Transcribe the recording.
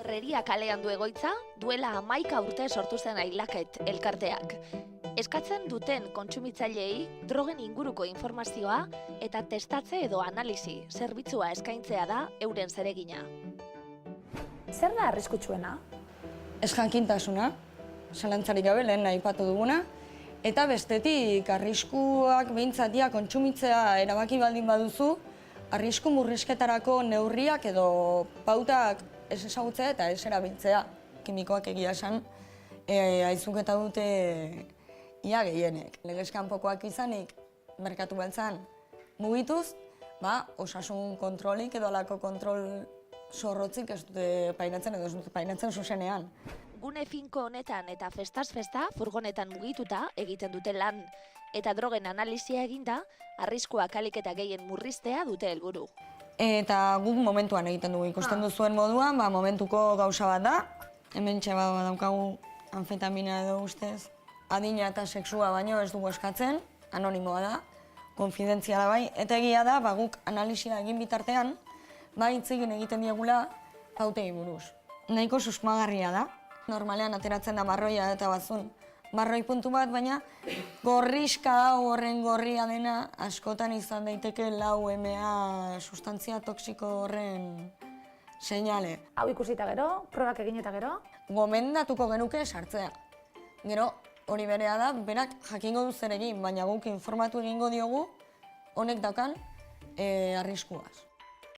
Herreria kalean du egoitza, duela 11 urte sortu zen Ailaket elkarteak. Eskatzen duten kontsumitzaileei drogen inguruko informazioa eta testatze edo analisi zerbitzua eskaintzea da euren zeregina. Zer da arriskutsuena? Ez jakintasuna, zalantzarik gabe lehen aipatu duguna, eta bestetik arriskuak behintzat kontsumitzea erabaki baldin baduzu, arrisku murrizketarako neurriak edo pautak ez ezagutzea eta ez erabiltzea. Kimikoak egia esan, aizuketa dute ia gehienek. Legez kanpokoak izanik, merkatu beltzan mugituz, osasun kontrolik edo alako kontrol zorrotzik ez dute pairatzen edo ez dute pairatzen zuzenean. Gune finko honetan eta festaz festa furgonetan mugituta egiten dute lan. Eta drogen analisia eginda, arriskuak ahalik eta gehien murriztea dute helburu. Eta guk momentuan egiten dugu ikusten duzuen moduan, momentuko gauza bat da. Hementxe daukagu anfetamina edo ustez. Adina eta sexua baino ez dugu eskatzen, anonimoa da, konfidentziala bai. Eta egia da, guk analisia egin bitartean, hitz egiten diegula pautei buruz. Nahiko susmagarria da. Normalean ateratzen da marroia eta batzun marroi puntu bat, baina gorriska horren gorria dena askotan izan daiteke 4 MA sustantzia toksiko horren seinale. Hau ikusita gero, probak egin eta gero? Gomendatuko genuke sartzea. Gero, hori berea da, berak jakingo du zer egin, baina guk informatu egingo diogu honek daukan arriskuaz.